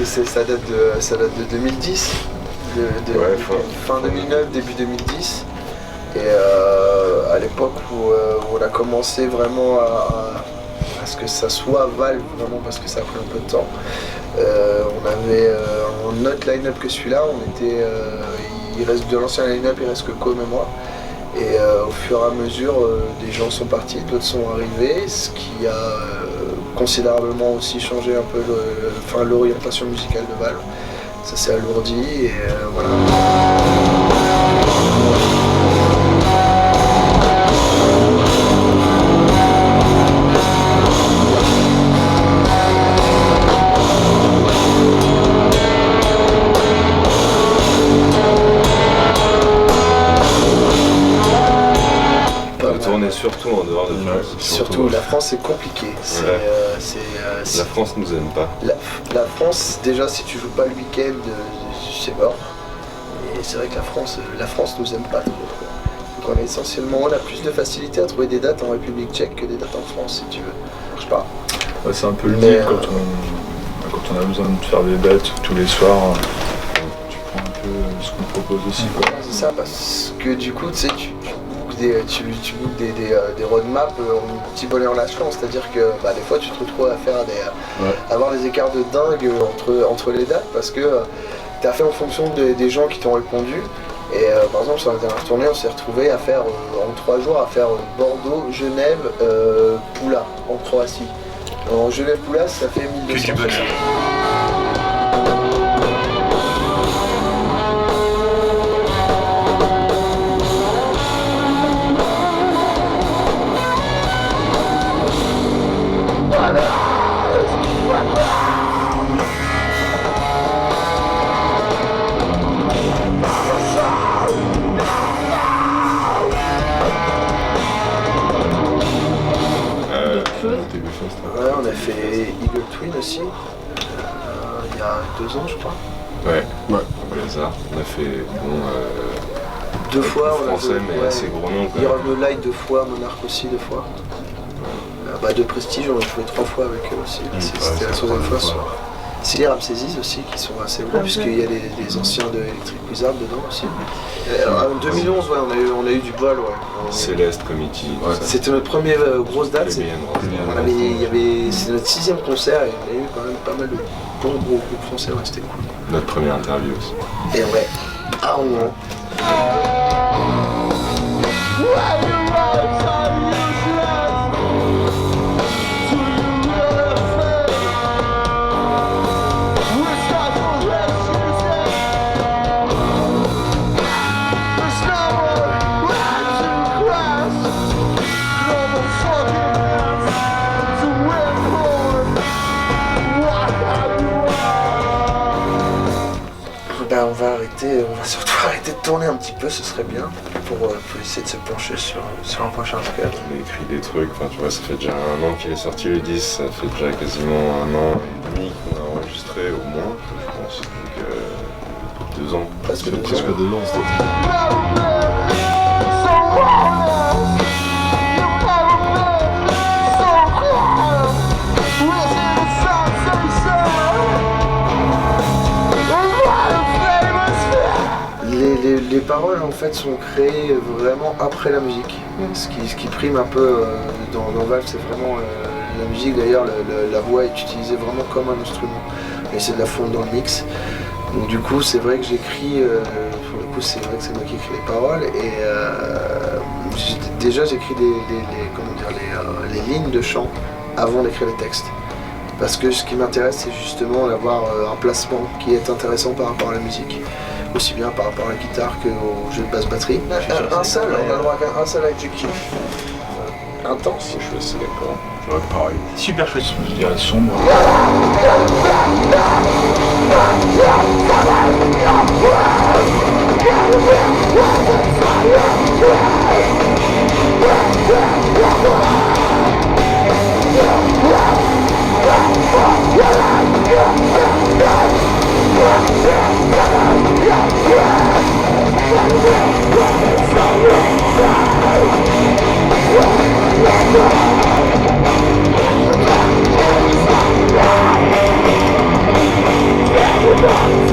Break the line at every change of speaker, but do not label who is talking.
ça date de 2010, fin 2009, début 2010. Et à l'époque où on a commencé vraiment à ce que ça soit Valve, vraiment parce que ça a pris un peu de temps, on avait un autre line-up que celui-là, il reste de l'ancien line-up, il reste que Com et moi. Et au fur et à mesure, des gens sont partis, d'autres sont arrivés, ce qui a considérablement aussi changé un peu l'orientation musicale de Valve. Ça s'est alourdi et voilà.
Surtout en dehors de France.
Surtout la France c'est compliqué.
La France nous aime pas.
La France, déjà si tu joues pas le week-end, c'est mort. Et c'est vrai que la France nous aime pas trop. Donc on a plus de facilité à trouver des dates en République tchèque que des dates en France si tu veux. Ça marche pas.
Ouais, c'est un peu le deal quand on a besoin de faire des dates tous les soirs. Tu prends un peu ce qu'on propose aussi. Quoi.
C'est ça, parce que du coup tu sais tu boucles des roadmaps un petit bonnet en lâchant, c'est-à-dire que des fois tu te retrouves à faire avoir des écarts de dingue entre les dates parce que tu as fait en fonction des gens qui t'ont répondu. Et par exemple sur la dernière tournée on s'est retrouvé à faire en 3 jours à faire Bordeaux, Genève, Pula en Croatie. En Genève Pula ça fait 1200 km. Ouais, on a fait Eagle Twin aussi, il y a 2 ans je crois.
Ouais, au hasard. On a fait
2 fois, on a
français, mais assez gros nom.
Hero of the Light 2 fois, Monarch aussi 2 fois. De Prestige, on a joué 3 fois avec eux aussi. C'était la 3e fois. C'est les Ramsesies aussi qui sont assez gros, puisqu'il y a les anciens de Electric Wizard dedans aussi. En 2011, ouais, on a eu du bol. Ouais.
Céleste Committee.
Ouais. C'était notre première grosse date. C'est notre 6e concert et on a eu quand même pas mal de bons gros groupes français, ouais, c'était cool.
Notre première interview aussi.
Et ouais, à Rouen. On va surtout arrêter de tourner un petit peu, ce serait bien, pour essayer de se pencher sur un prochain truc.
On a écrit des trucs, tu vois, ça fait déjà 1 an qu'il est sorti le 10, ça fait déjà quasiment 1 an et demi qu'on a enregistré au moins, je pense, donc 2 ans.
Presque 2 ans, c'était.
Les paroles en fait sont créées vraiment après la musique. Ce qui prime un peu dans Valve, c'est vraiment la musique. D'ailleurs la voix est utilisée vraiment comme un instrument. Et c'est de la fondre dans le mix. Donc du coup c'est vrai que j'écris, pour le coup c'est vrai que c'est moi qui écris les paroles. Et déjà j'écris les lignes de chant avant d'écrire les textes. Parce que ce qui m'intéresse c'est justement d'avoir un placement qui est intéressant par rapport à la musique. Aussi bien par rapport à la guitare qu'au jeu de basse-batterie. On a le droit à un seul adjectif. Intense.
Je suis assez d'accord.
Ouais, pareil.
Super chouette.
Je dirais sombre. faire.